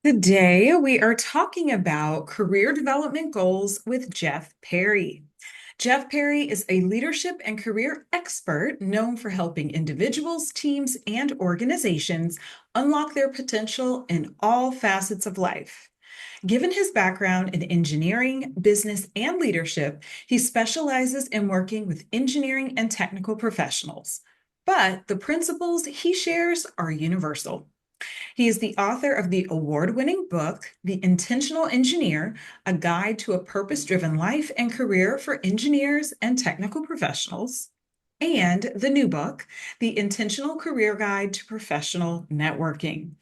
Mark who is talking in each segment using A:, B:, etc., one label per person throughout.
A: Today, we are talking about career development goals with Jeff Perry. Jeff Perry is a leadership and career expert known for helping individuals, teams, and organizations unlock their potential in all facets of life. Given his background in engineering, business, and leadership, he specializes in working with engineering and technical professionals. But the principles he shares are universal. He is the author of the award-winning book, The Intentional Engineer, A Guide to a Purpose-Driven Life and Career for Engineers and Technical Professionals, and the new book, The Intentional Career Guide to Professional Networking.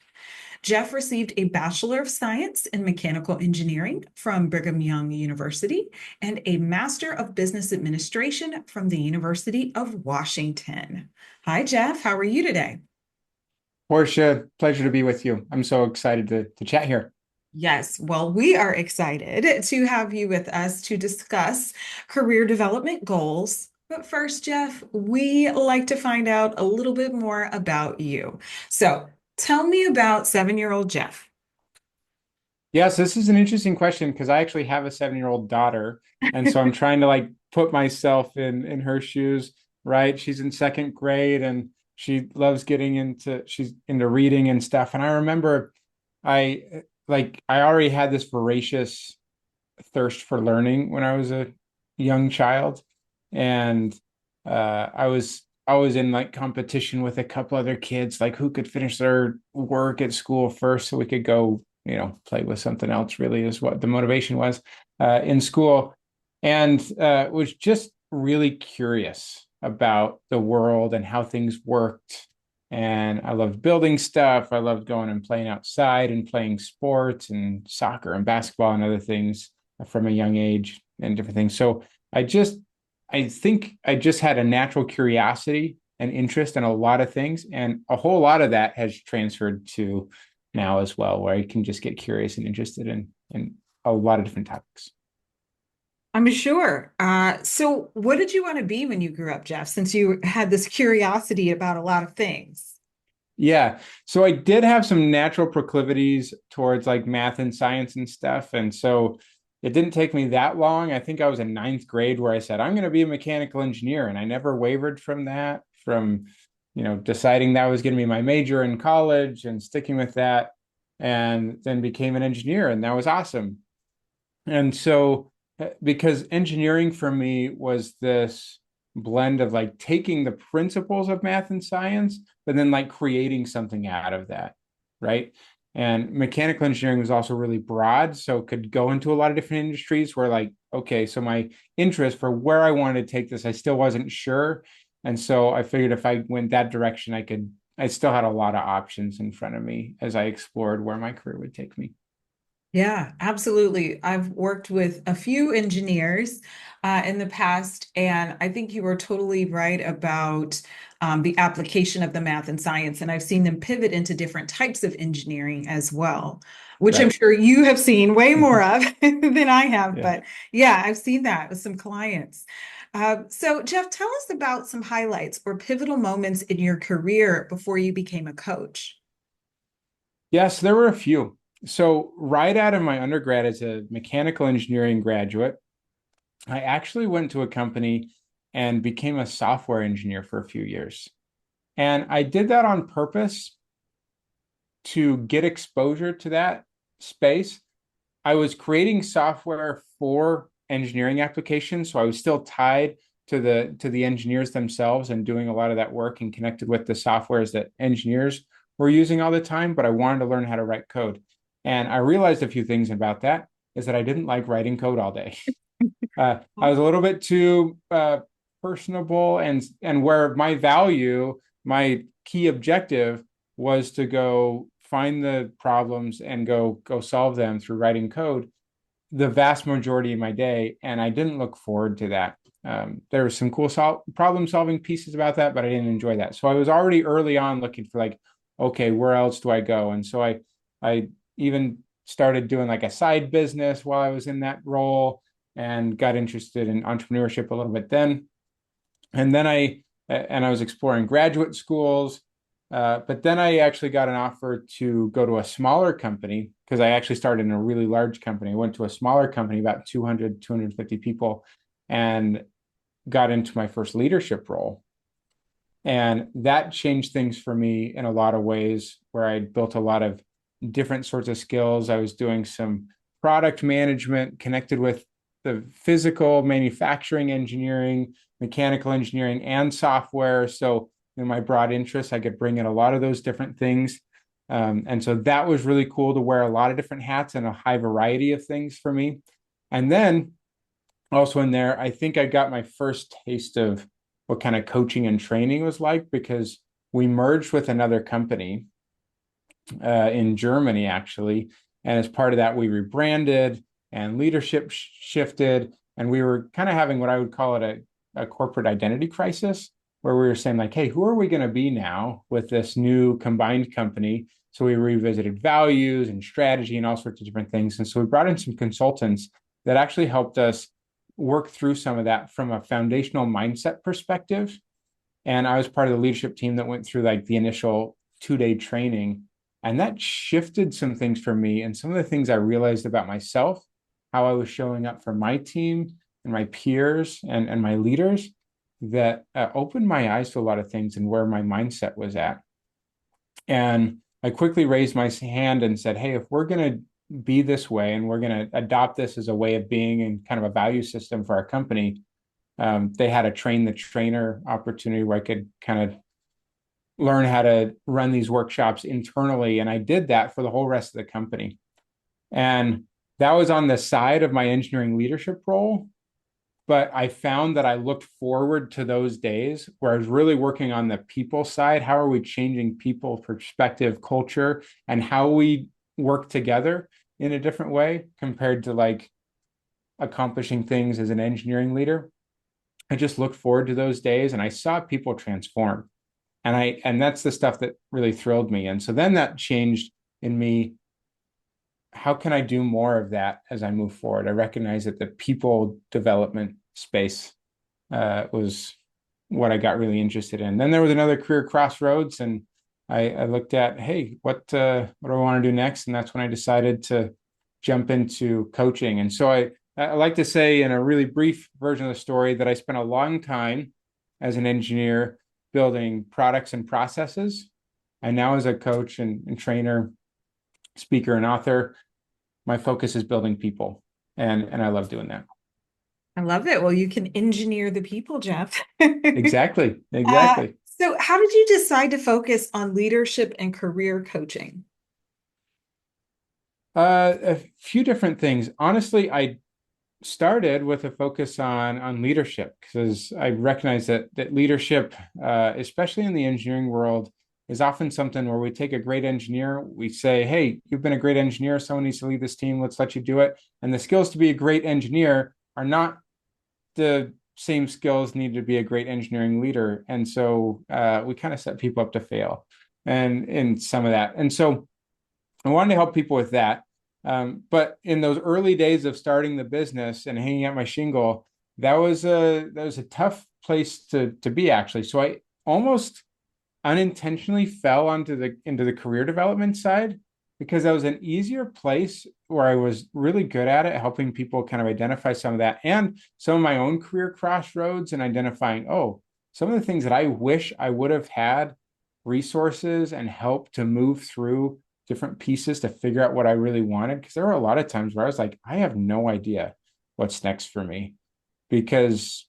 A: Jeff received a Bachelor of Science in Mechanical Engineering from Brigham Young University and a Master of Business Administration from the University of Washington. Hi, Jeff. How are you today?
B: Porschia, pleasure to be with you. I'm so excited to chat here.
A: Yes, well, we are excited to have you with us to discuss career development goals. But first, Jeff, we like to find out a little bit more about you. So tell me about 7-year-old Jeff.
B: Yes, this is an interesting question because I actually have a 7-year-old daughter, and so I'm trying to like put myself in her shoes, right? She's in second grade and she's into reading and stuff. And I remember I already had this voracious thirst for learning when I was a young child. And I was always in like competition with a couple other kids, like who could finish their work at school first so we could go, play with something else, really is what the motivation was in school. And was just really curious about the world and how things worked. And I loved building stuff. I loved going and playing outside and playing sports and soccer and basketball and other things from a young age and different things. So I just, I think I just had a natural curiosity and interest in a lot of things. And a whole lot of that has transferred to now as well, where I can just get curious and interested in a lot of different topics.
A: I'm sure. So what did you want to be when you grew up, Jeff, since you had this curiosity about a lot of things?
B: Yeah. So I did have some natural proclivities towards like math and science and stuff. And so it didn't take me that long. I think I was in ninth grade where I said, I'm going to be a mechanical engineer. And I never wavered from that, from, deciding that was going to be my major in college and sticking with that. And then became an engineer. And that was awesome. And so, because engineering for me was this blend of like taking the principles of math and science, but then like creating something out of that, right? And mechanical engineering was also really broad, so could go into a lot of different industries where like, okay, so my interest for where I wanted to take this, I still wasn't sure. And so I figured if I went that direction, I still had a lot of options in front of me as I explored where my career would take me.
A: Yeah, absolutely. I've worked with a few engineers in the past, and I think you were totally right about the application of the math and science. And I've seen them pivot into different types of engineering as well, which I'm
B: Right.
A: sure you have seen way more of than I have.
B: Yeah.
A: But yeah, I've seen that with some clients. So, Jeff, tell us about some highlights or pivotal moments in your career before you became a coach.
B: Yes, there were a few. So, right out of my undergrad as a mechanical engineering graduate, I actually went to a company and became a software engineer for a few years. And I did that on purpose to get exposure to that space. I was creating software for engineering applications, so I was still tied to the engineers themselves and doing a lot of that work and connected with the softwares that engineers were using all the time, but I wanted to learn how to write code. And I realized a few things about that is that I didn't like writing code all day. I was a little bit too personable and where my value, my key objective was to go find the problems and go solve them through writing code the vast majority of my day, and I didn't look forward to that. There were some cool problem solving pieces about that, but I didn't enjoy that. So I was already early on looking for like, okay, where else do I go? And so I even started doing like a side business while I was in that role and got interested in entrepreneurship a little bit then. And then I was exploring graduate schools But then I actually got an offer to go to a smaller company because I actually started in a really large company. I went to a smaller company, about 200, 250 people, and got into my first leadership role. And that changed things for me in a lot of ways where I built a lot of different sorts of skills. I was doing some product management connected with the physical manufacturing engineering, mechanical engineering, and software. So in my broad interests, I could bring in a lot of those different things. And so that was really cool to wear a lot of different hats and a high variety of things for me. And then also in there, I think I got my first taste of what kind of coaching and training was like because we merged with another company in Germany, actually. And as part of that, we rebranded and leadership shifted. And we were kind of having what I would call it a corporate identity crisis, where we were saying, like, hey, who are we going to be now with this new combined company? So we revisited values and strategy and all sorts of different things. And so we brought in some consultants that actually helped us work through some of that from a foundational mindset perspective. And I was part of the leadership team that went through like the initial 2 day training. And that shifted some things for me and some of the things I realized about myself, how I was showing up for my team and my peers and my leaders that opened my eyes to a lot of things and where my mindset was at. And I quickly raised my hand and said, hey, if we're going to be this way and we're going to adopt this as a way of being and kind of a value system for our company, they had a train the trainer opportunity where I could kind of learn how to run these workshops internally. And I did that for the whole rest of the company. And that was on the side of my engineering leadership role. But I found that I looked forward to those days where I was really working on the people side. How are we changing people perspective, culture, and how we work together in a different way compared to like accomplishing things as an engineering leader? I just looked forward to those days and I saw people transform. And that's the stuff that really thrilled me. And so then that changed in me. How can I do more of that as I move forward? I recognize that the people development space was what I got really interested in. Then there was another career crossroads, and I looked at, hey, what do I want to do next? And that's when I decided to jump into coaching. And so I like to say in a really brief version of the story that I spent a long time as an engineer building products and processes. And now as a coach and trainer, speaker, and author, my focus is building people. And I love doing that.
A: I love it. Well, you can engineer the people, Jeff.
B: Exactly.
A: Uh,
B: Exactly.
A: so, how did you decide to focus on leadership and career coaching?
B: A few different things. Honestly, I started with a focus on leadership because I recognize that leadership, especially in the engineering world, is often something where we take a great engineer, we say, "Hey, you've been a great engineer. Someone needs to lead this team. Let's let you do it." And the skills to be a great engineer are not the same skills needed to be a great engineering leader, and so we kind of set people up to fail, and in some of that. And so I wanted to help people with that. But in those early days of starting the business and hanging out my shingle, that was a tough place to be actually. So I almost unintentionally fell into the career development side because that was an easier place where I was really good at it, helping people kind of identify some of that and some of my own career crossroads and identifying, oh, some of the things that I wish I would have had resources and help to move through different pieces to figure out what I really wanted. Because there were a lot of times where I was like, I have no idea what's next for me. Because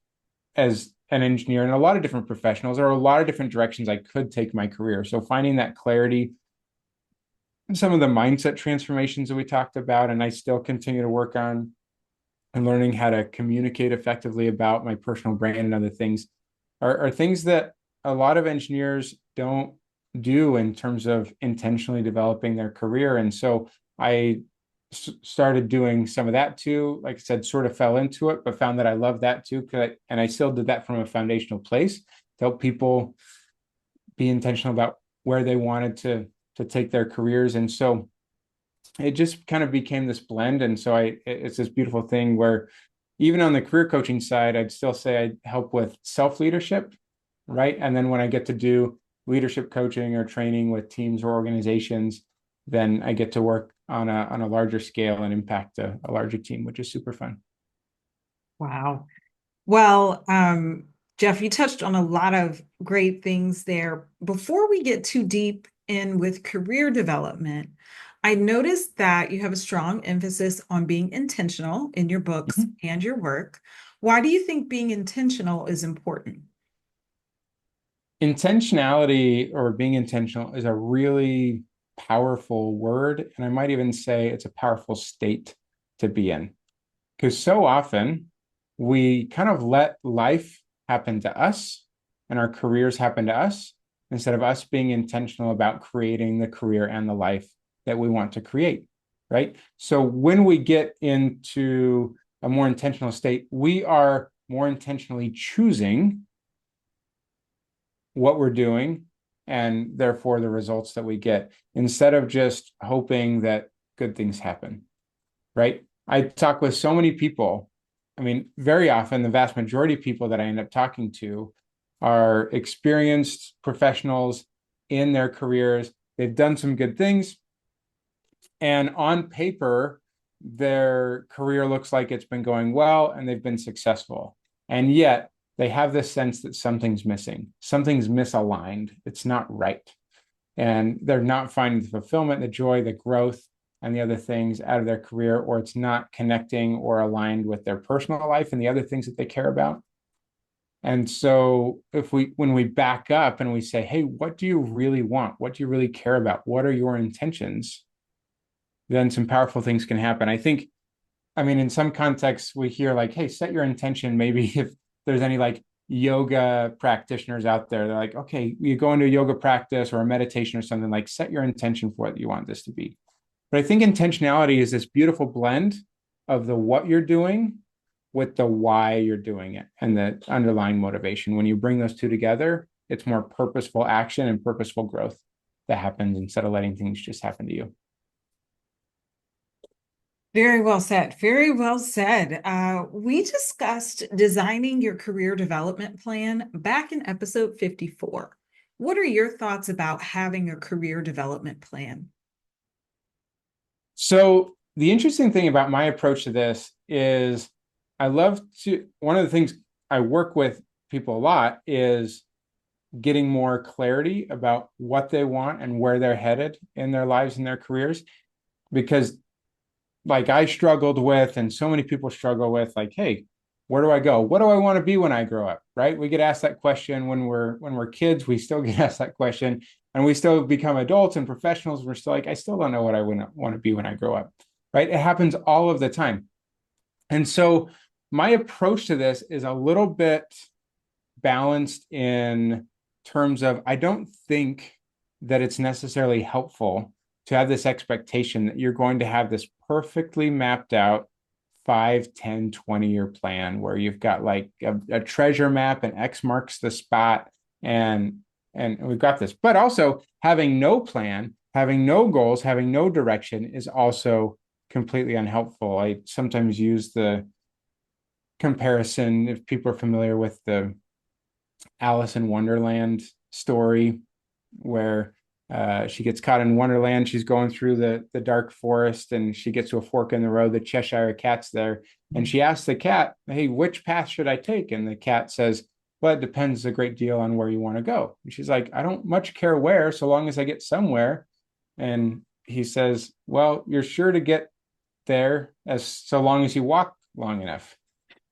B: as an engineer and a lot of different professionals, there are a lot of different directions I could take my career. So finding that clarity, some of the mindset transformations that we talked about, and I still continue to work on and learning how to communicate effectively about my personal brand and other things are things that a lot of engineers don't do in terms of intentionally developing their career. And so I started doing some of that too. Like I said, sort of fell into it, but found that I love that too. And I still did that from a foundational place to help people be intentional about where they wanted to take their careers. And so it just kind of became this blend. And so it's this beautiful thing where even on the career coaching side, I'd still say I help with self leadership, right? And then when I get to do leadership coaching or training with teams or organizations, then I get to work on a larger scale and impact a larger team, which is super fun.
A: Wow. Well, Jeff, you touched on a lot of great things there. Before we get too deep in with career development, I noticed that you have a strong emphasis on being intentional in your books
B: Mhm.
A: and your work. Why do you think being intentional is important?
B: Intentionality or being intentional is a really powerful word. And I might even say it's a powerful state to be in. Because so often we kind of let life happen to us and our careers happen to us instead of us being intentional about creating the career and the life that we want to create, right? So when we get into a more intentional state, we are more intentionally choosing what we're doing and therefore the results that we get instead of just hoping that good things happen, right? I talk with so many people. I mean, very often, the vast majority of people that I end up talking to are experienced professionals in their careers. They've done some good things. And on paper, their career looks like it's been going well and they've been successful. And yet, they have this sense that something's missing, something's misaligned, it's not right. And they're not finding the fulfillment, the joy, the growth, and the other things out of their career, or it's not connecting or aligned with their personal life and the other things that they care about. And so when we back up and we say, hey, what do you really want? What do you really care about? What are your intentions? Then some powerful things can happen. I mean, in some contexts, we hear like, hey, set your intention. Maybe if there's any like yoga practitioners out there, they're like, okay, you go into a yoga practice or a meditation or something, like set your intention for what you want this to be. But I think intentionality is this beautiful blend of the what you're doing with the why you're doing it and the underlying motivation. When you bring those two together, it's more purposeful action and purposeful growth that happens instead of letting things just happen to you.
A: Very well said. Very well said. We discussed designing your career development plan back in episode 54. What are your thoughts about having a career development plan?
B: So the interesting thing about my approach to this is one of the things I work with people a lot is getting more clarity about what they want and where they're headed in their lives and their careers. Because like I struggled with, and so many people struggle with, like, hey, where do I go? What do I want to be when I grow up? Right? We get asked that question when we're kids. We still get asked that question, and we still become adults and professionals. We're still like, I still don't know what I want to be when I grow up. Right? It happens all of the time. And so my approach to this is a little bit balanced in terms of I don't think that it's necessarily helpful to have this expectation that you're going to have this perfectly mapped out 5, 10, 20-year plan where you've got like a treasure map and X marks the spot and we've got this. But also having no plan, having no goals, having no direction is also completely unhelpful. I sometimes use the comparison, if people are familiar with the Alice in Wonderland story where she gets caught in Wonderland. She's going through the dark forest and she gets to a fork in the road. The Cheshire Cat's there. And she asks the cat, hey, which path should I take? And the cat says, well, it depends a great deal on where you want to go. And she's like, I don't much care where, so long as I get somewhere. And he says, well, you're sure to get there as so long as you walk long enough.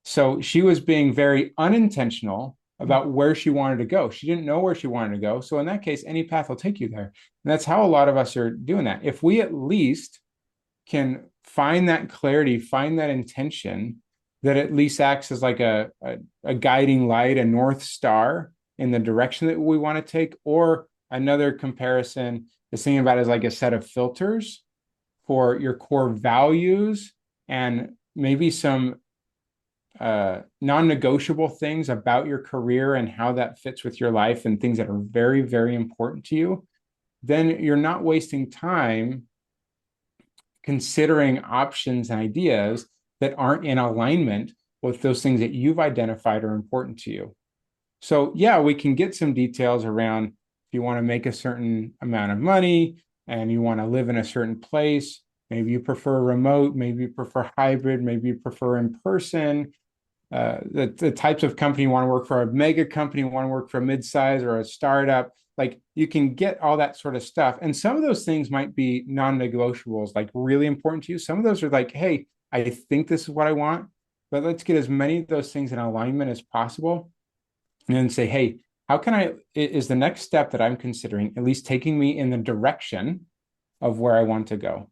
B: So she was being very unintentional about where she wanted to go. She didn't know where she wanted to go. So in that case, any path will take you there. And that's how a lot of us are doing that. If we at least can find that clarity, find that intention that at least acts as like a guiding light, a North Star in the direction that we want to take, or another comparison is thinking about it as like a set of filters for your core values and maybe some non-negotiable things about your career and how that fits with your life and things that are very, very important to you, then you're not wasting time considering options and ideas that aren't in alignment with those things that you've identified are important to you. So yeah, we can get some details around if you want to make a certain amount of money and you want to live in a certain place, maybe you prefer remote, maybe you prefer hybrid, maybe you prefer in person, the types of company you want to work for, a mega company, you want to work for a mid-size or a startup. Like you can get all that sort of stuff. And some of those things might be non-negotiables, like really important to you. Some of those are like, hey, I think this is what I want, but let's get as many of those things in alignment as possible. And then say, hey, how can is the next step that I'm considering at least taking me in the direction of where I want to go?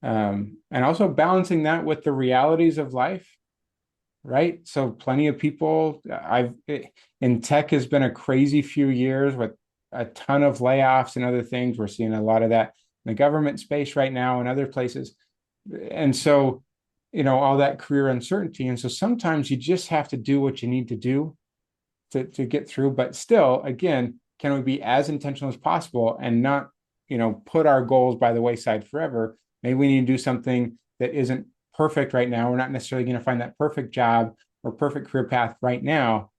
B: And also balancing that with the realities of life, right? So plenty of people, in tech has been a crazy few years with a ton of layoffs and other things. We're seeing a lot of that in the government space right now and other places. And so, all that career uncertainty. And so sometimes you just have to do what you need to do to get through. But still, again, can we be as intentional as possible and not, put our goals by the wayside forever? Maybe we need to do something that isn't perfect right now. We're not necessarily going to find that perfect job or perfect career path right now,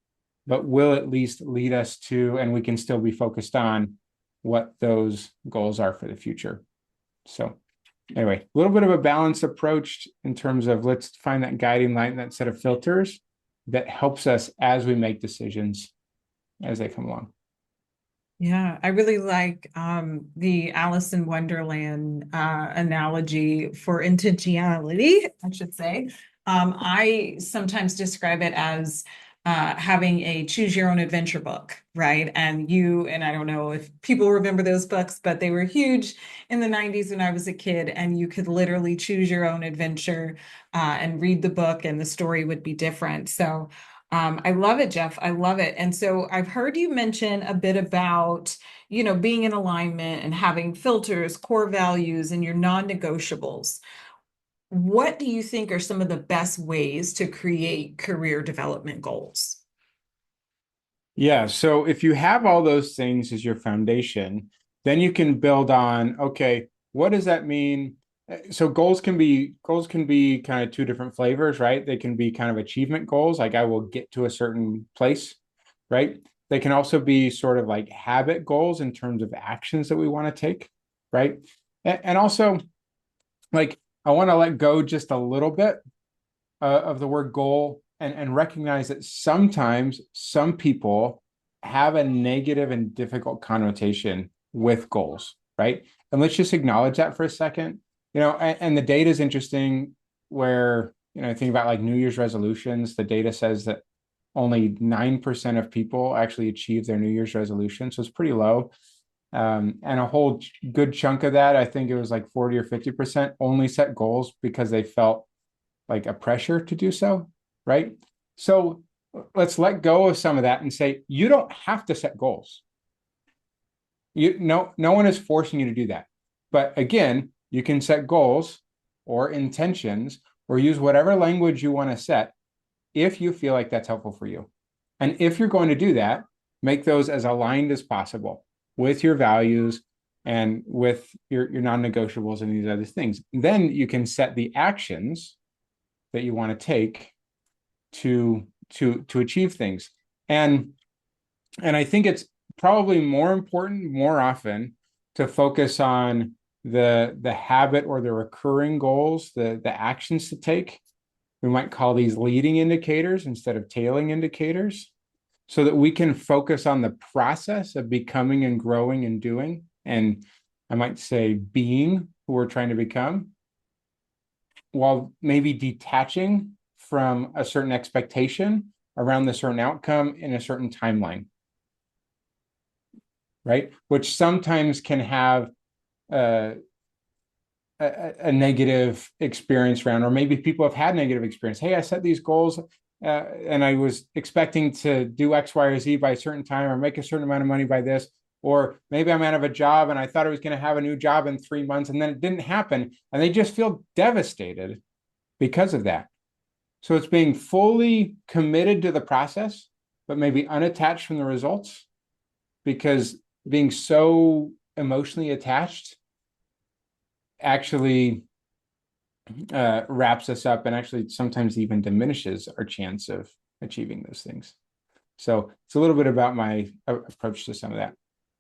B: but will at least lead us to, and we can still be focused on what those goals are for the future. So anyway, a little bit of a balanced approach in terms of let's find that guiding light, that set of filters that helps us as we make decisions as they come along.
A: Yeah, I really like the Alice in Wonderland analogy for intentionality, I should say. I sometimes describe it as having a choose your own adventure book, right? And I don't know if people remember those books, but they were huge in the 90s when I was a kid, and you could literally choose your own adventure and read the book, and the story would be different. So, I love it, Jeff. I love it. And so I've heard you mention a bit about, being in alignment and having filters, core values, and your non-negotiables. What do you think are some of the best ways to create career development goals?
B: Yeah. So if you have all those things as your foundation, then you can build on, okay, what does that mean? So goals can be kind of two different flavors, right? They can be kind of achievement goals, like I will get to a certain place, right? They can also be sort of like habit goals in terms of actions that we want to take, right? And also like I want to let go just a little bit of the word goal and recognize that sometimes some people have a negative and difficult connotation with goals, right? And let's just acknowledge that for a second. And the data is interesting where, think about like New Year's resolutions. The data says that only 9% of people actually achieve their New Year's resolution. So it's pretty low. And a whole good chunk of that, I think it was like 40 or 50%, only set goals because they felt like a pressure to do so, right? So let's let go of some of that and say, you don't have to set goals. No one is forcing you to do that. But again, you can set goals or intentions or use whatever language you want to set if you feel like that's helpful for you. And if you're going to do that, make those as aligned as possible with your values and with your non-negotiables and these other things. Then you can set the actions that you want to take to achieve things. And I think it's probably more important more often to focus on the habit or the recurring goals, the actions to take. We might call these leading indicators instead of tailing indicators, so that we can focus on the process of becoming and growing and doing. And I might say being who we're trying to become, while maybe detaching from a certain expectation around the certain outcome in a certain timeline, right? Which sometimes can have a, negative experience around, or maybe people have had negative experience. Hey, I set these goals and I was expecting to do X, Y, or Z by a certain time or make a certain amount of money by this. Or maybe I'm out of a job and I thought I was going to have a new job in 3 months and then it didn't happen. And they just feel devastated because of that. So it's being fully committed to the process, but maybe unattached from the results, because being so emotionally attached actually wraps us up and actually sometimes even diminishes our chance of achieving those things. So it's a little bit about my approach to some of that.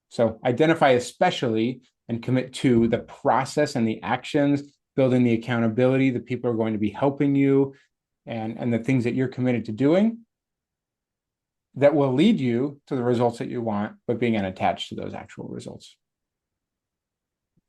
B: So identify especially and commit to the process and the actions, building the accountability, the people are going to be helping you, and the things that you're committed to doing that will lead you to the results that you want, but being unattached to those actual results.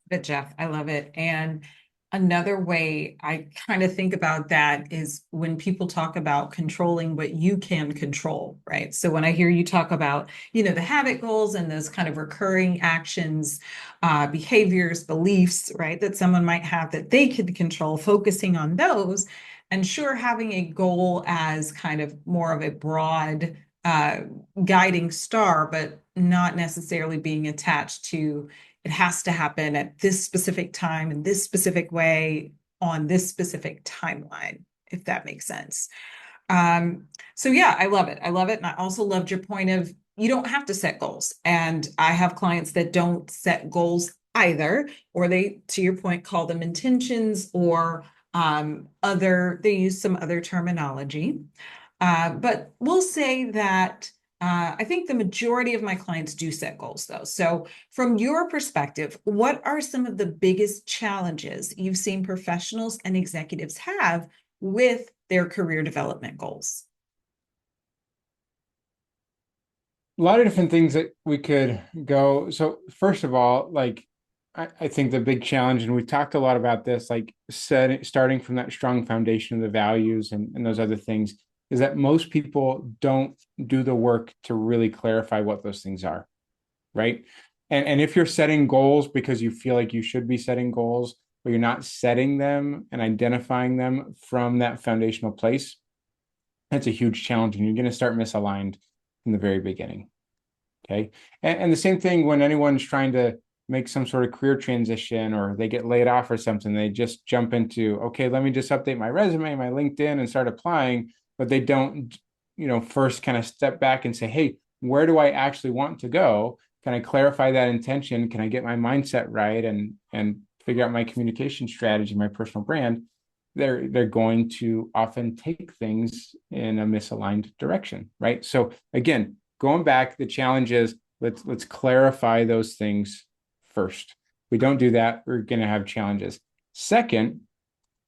A: But Jeff, I love it. And another way I kind of think about that is when people talk about controlling what you can control, right? So when I hear you talk about, the habit goals and those kind of recurring actions, behaviors, beliefs, right, that someone might have that they could control, focusing on those, and sure, having a goal as kind of more of a broad uh, guiding star, but not necessarily being attached to it has to happen at this specific time in this specific way on this specific timeline, if that makes sense. Um, so yeah, I love it. I love it. And I also loved your point of you don't have to set goals. And I have clients that don't set goals either, or they, to your point, call them intentions or they use some other terminology. But we'll say that I think the majority of my clients do set goals, though. So, from your perspective, what are some of the biggest challenges you've seen professionals and executives have with their career development goals?
B: A lot of different things that we could go. So first of all, like I think the big challenge, and we've talked a lot about this, like starting from that strong foundation of the values and those other things, is that most people don't do the work to really clarify what those things are, right? And if you're setting goals because you feel like you should be setting goals, but you're not setting them and identifying them from that foundational place, that's a huge challenge, and you're going to start misaligned from the very beginning. Okay. And the same thing when anyone's trying to make some sort of career transition or they get laid off or something, they just jump into, okay, let me just update my resume, my LinkedIn, and start applying. But they don't, first kind of step back and say, hey, where do I actually want to go? Can I clarify that intention? Can I get my mindset right and figure out my communication strategy, my personal brand? They're going to often take things in a misaligned direction, right? So again, going back, the challenge is let's clarify those things first. If we don't do that, we're going to have challenges. Second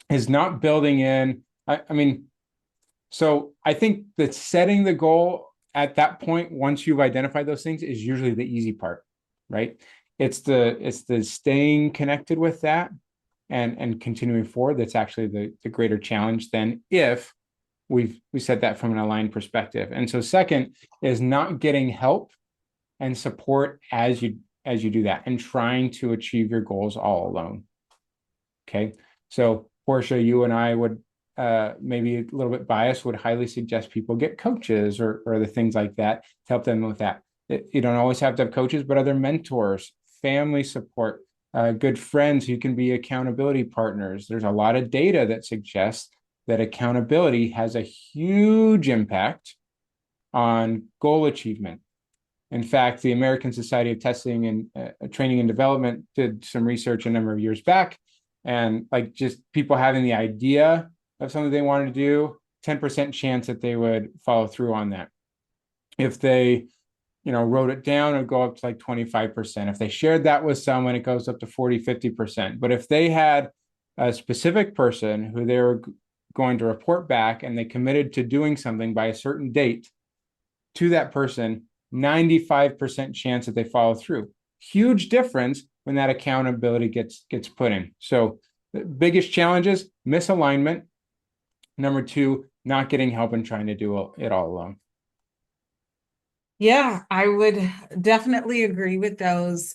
B: is not building in. I mean, so I think that setting the goal at that point, once you've identified those things, is usually the easy part, right? It's the staying connected with that and continuing forward that's actually the greater challenge than if we set that from an aligned perspective. And so second is not getting help and support as you do that and trying to achieve your goals all alone. Okay. So Porschia, you and I would maybe a little bit biased, would highly suggest people get coaches or the things like that to help them with that. You don't always have to have coaches, but other mentors, family support, good friends who can be accountability partners. There's a lot of data that suggests that accountability has a huge impact on goal achievement. In fact, the American Society of Testing and Training and Development did some research a number of years back, and like just people having the idea of something they wanted to do, 10% chance that they would follow through on that. If they, wrote it down, it would go up to like 25%. If they shared that with someone, it goes up to 40, 50%. But if they had a specific person who they were going to report back and they committed to doing something by a certain date to that person, 95% chance that they follow through. Huge difference when that accountability gets put in. So the biggest challenges, misalignment. Number two, not getting help and trying to do it all alone.
A: Yeah, I would definitely agree with those.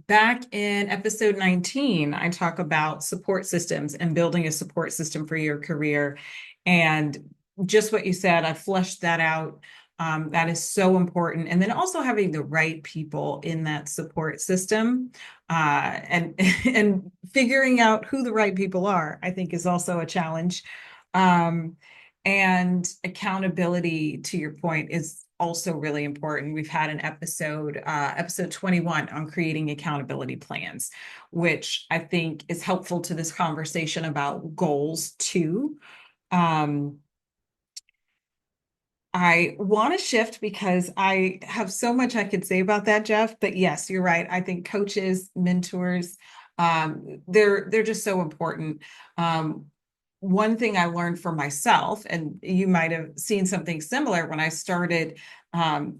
A: Back in episode 19, I talk about support systems and building a support system for your career. And just what you said, I fleshed that out. That is so important. And then also having the right people in that support system and and figuring out who the right people are, I think is also a challenge. Um, and accountability, to your point, is also really important. We've had an episode 21 on creating accountability plans, which I think is helpful to this conversation about goals too. Um, I want to shift because I have so much I could say about that, Jeff. But yes, you're right. I think coaches, mentors, they're just so important. Um, One thing I learned for myself, and you might have seen something similar when I started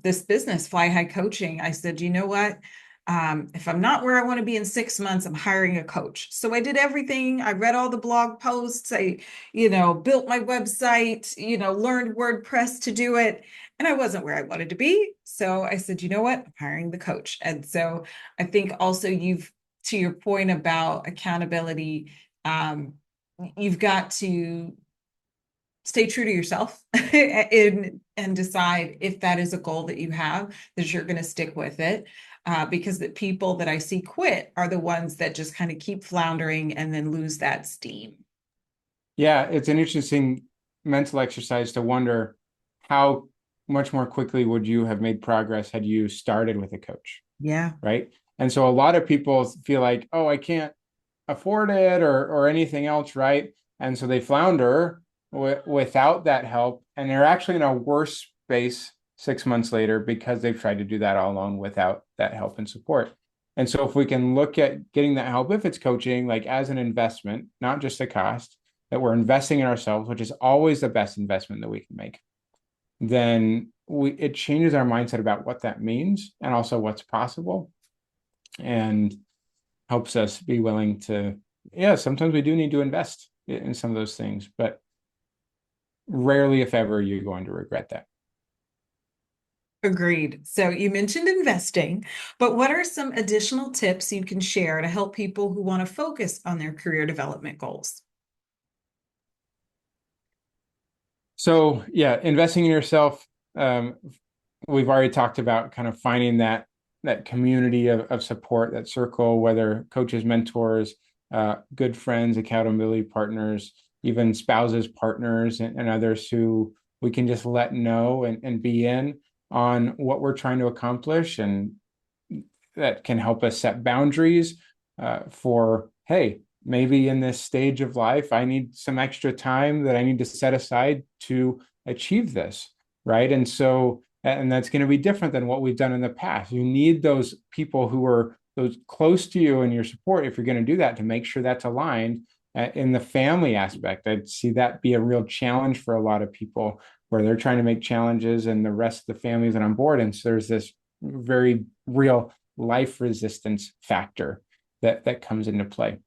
A: this business, Fly High Coaching. I said, you know what? If I'm not where I want to be in 6 months, I'm hiring a coach. So I did everything. I read all the blog posts. I built my website, learned WordPress to do it. And I wasn't where I wanted to be. So I said, you know what? I'm hiring the coach. And so I think also to your point about accountability, um, you've got to stay true to yourself and decide if that is a goal that you have, that you're going to stick with it. Because the people that I see quit are the ones that just kind of keep floundering and then lose that steam.
B: Yeah, it's an interesting mental exercise to wonder how much more quickly would you have made progress had you started with a coach,
A: Yeah.
B: right? And so a lot of people feel like, oh, I can't afford it or anything else, right? And so they flounder without that help, and they're actually in a worse space 6 months later because they've tried to do that all alone without that help and support. And so if we can look at getting that help, if it's coaching, like as an investment, not just a cost, that we're investing in ourselves, which is always the best investment that we can make, then it changes our mindset about what that means and also what's possible, and helps us be willing to, yeah, sometimes we do need to invest in some of those things, but rarely, if ever, you're going to regret that.
A: Agreed. So you mentioned investing, but what are some additional tips you can share to help people who want to focus on their career development goals?
B: So, yeah, investing in yourself. Um, we've already talked about kind of finding that community of support, that circle, whether coaches, mentors, good friends, accountability partners, even spouses, partners, and others who we can just let know and be in on what we're trying to accomplish, and that can help us set boundaries for, hey, maybe in this stage of life, I need some extra time that I need to set aside to achieve this, right? And so, and that's going to be different than what we've done in the past. You need those people who are those close to you and your support if you're going to do that, to make sure that's aligned. In the family aspect, I'd see that be a real challenge for a lot of people, where they're trying to make challenges and the rest of the family isn't on board. And so there's this very real life resistance factor that comes into play.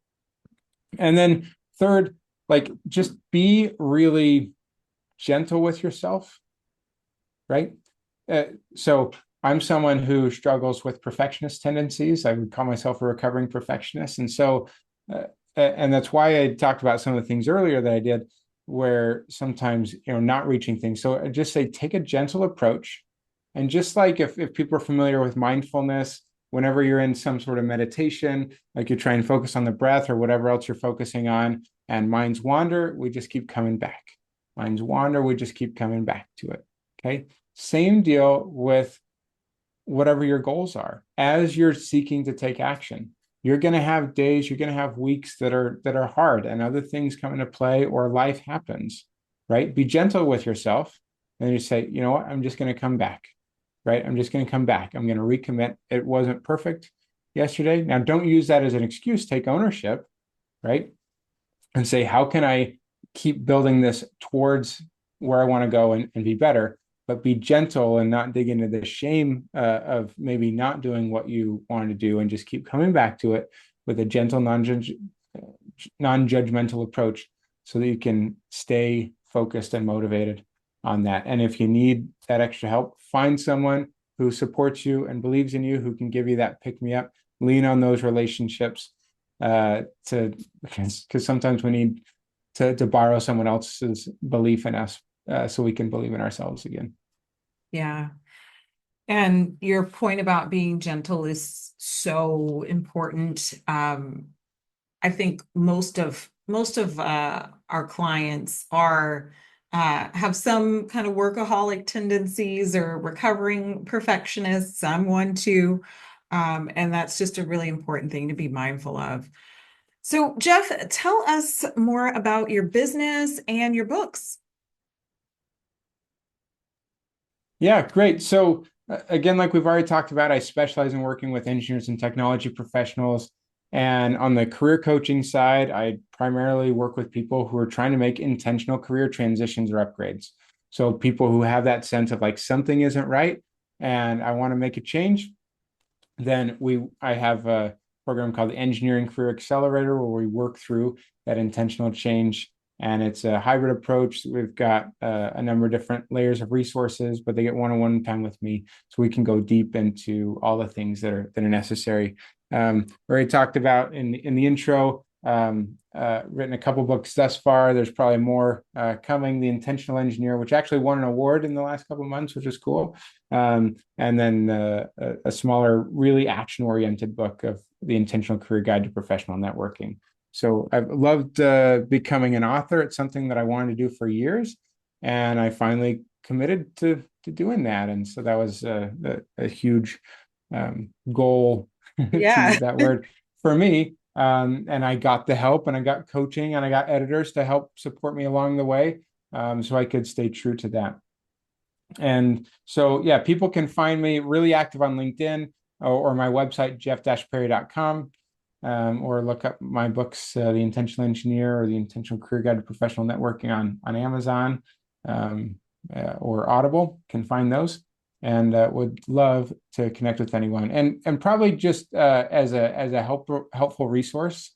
B: And then third, like, just be really gentle with yourself, right? Uh, so I'm someone who struggles with perfectionist tendencies. I would call myself a recovering perfectionist. And so, and that's why I talked about some of the things earlier that I did, where sometimes, not reaching things. So I just say, take a gentle approach. And just like if people are familiar with mindfulness, whenever you're in some sort of meditation, like you're trying to focus on the breath or whatever else you're focusing on, and minds wander, we just keep coming back. Minds wander, we just keep coming back to it. Okay. Same deal with whatever your goals are. As you're seeking to take action, you're going to have days, you're going to have weeks that are hard, and other things come into play, or life happens, right? Be gentle with yourself, and you say, you know what, I'm just going to come back, right? I'm just going to come back. I'm going to recommit. It wasn't perfect yesterday. Now, don't use that as an excuse. Take ownership, right? And say, how can I keep building this towards where I want to go and be better? But be gentle and not dig into the shame of maybe not doing what you wanted to do, and just keep coming back to it with a gentle, non-judgmental approach, so that you can stay focused and motivated on that. And if you need that extra help, find someone who supports you and believes in you, who can give you that pick me up. Lean on those relationships, to because sometimes we need to borrow someone else's belief in us, so we can believe in ourselves again.
A: Yeah. And your point about being gentle is so important. I think most of our clients are have some kind of workaholic tendencies or recovering perfectionists. I'm one too, and that's just a really important thing to be mindful of. So, Jeff, tell us more about your business and your books.
B: Yeah, great. So again, like we've already talked about, I specialize in working with engineers and technology professionals. And on the career coaching side, I primarily work with people who are trying to make intentional career transitions or upgrades. So people who have that sense of like something isn't right and I want to make a change. Then I have a program called the Engineering Career Accelerator where we work through that intentional change. And it's a hybrid approach. We've got a number of different layers of resources, but they get one-on-one time with me, so we can go deep into all the things that are necessary. We already talked about in the intro. Written a couple books thus far. There's probably more coming. The Intentional Engineer, which actually won an award in the last couple of months, which is cool. And then a smaller, really action-oriented book of the Intentional Career Guide to Professional Networking. So I've loved becoming an author. It's something that I wanted to do for years, and I finally committed to doing that. And so that was a huge goal, to
A: Yeah.
B: use that word, for me. And I got the help, and I got coaching, and I got editors to help support me along the way, so I could stay true to that. And so, yeah, people can find me really active on LinkedIn or my website, jeff-perry.com, or look up my books, The Intentional Engineer or The Intentional Career Guide to Professional Networking on Amazon, or Audible. Can find those, and would love to connect with anyone. And probably just as a helpful resource,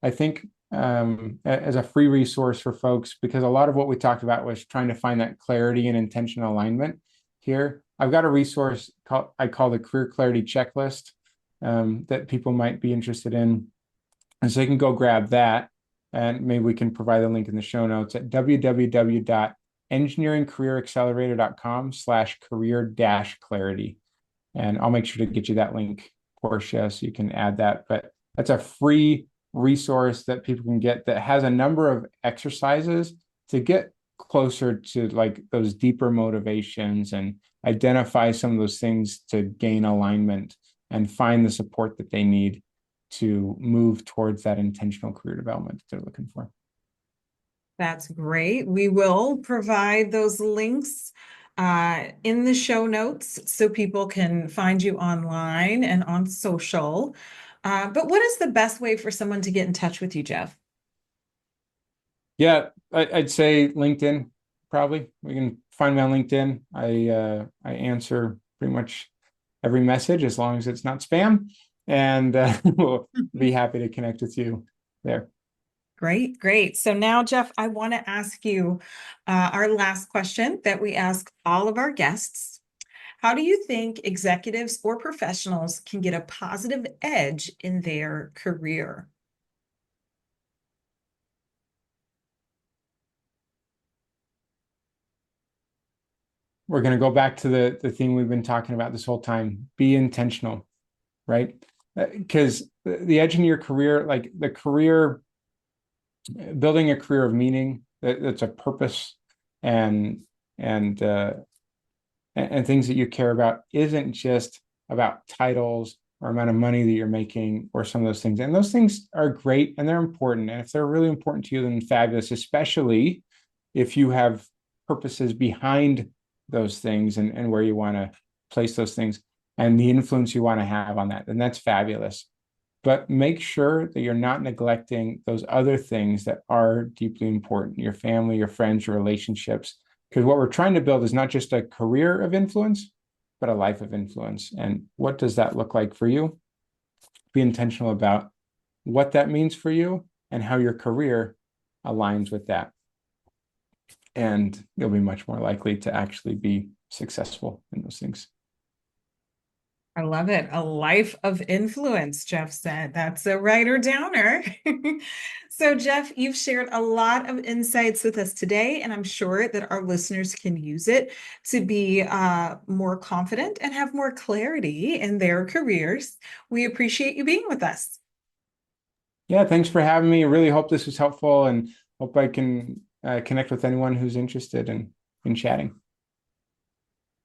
B: I think, as a free resource for folks, because a lot of what we talked about was trying to find that clarity and intentional alignment here. I've got a resource I call the Career Clarity Checklist, that people might be interested in. And so they can go grab that. And maybe we can provide the link in the show notes at www.engineeringcareeraccelerator.com/career-clarity. And I'll make sure to get you that link, Porschia, so you can add that. But that's a free resource that people can get that has a number of exercises to get closer to like those deeper motivations and identify some of those things to gain alignment and find the support that they need to move towards that intentional career development that they're looking for.
A: That's great. We will provide those links in the show notes so people can find you online and on social. But what is the best way for someone to get in touch with you, Jeff?
B: Yeah, I'd say LinkedIn, probably. We can find me on LinkedIn. I answer pretty much every message as long as it's not spam, and we'll be happy to connect with you there.
A: Great, great. So now, Jeff, I want to ask you our last question that we ask all of our guests. How do you think executives or professionals can get a positive edge in their career?
B: We're going to go back to the thing we've been talking about this whole time. Be intentional, right? Because the edge in your career, like the career, building a career of meaning that's a purpose and and uh, and things that you care about isn't just about titles or amount of money that you're making or some of those things. And those things are great and they're important. And if they're really important to you, then fabulous, especially if you have purposes behind those things and where you want to place those things and the influence you want to have on that. Then that's fabulous. But make sure that you're not neglecting those other things that are deeply important, your family, your friends, your relationships. Because what we're trying to build is not just a career of influence, but a life of influence. And what does that look like for you? Be intentional about what that means for you and how your career aligns with that. And you'll be much more likely to actually be successful in those things.
A: I love it. A life of influence, Jeff said. That's a writer downer. So, Jeff, you've shared a lot of insights with us today, and I'm sure that our listeners can use it to be more confident and have more clarity in their careers. We appreciate you being with us.
B: Yeah, thanks for having me. I really hope this was helpful and hope I can connect with anyone who's interested in chatting.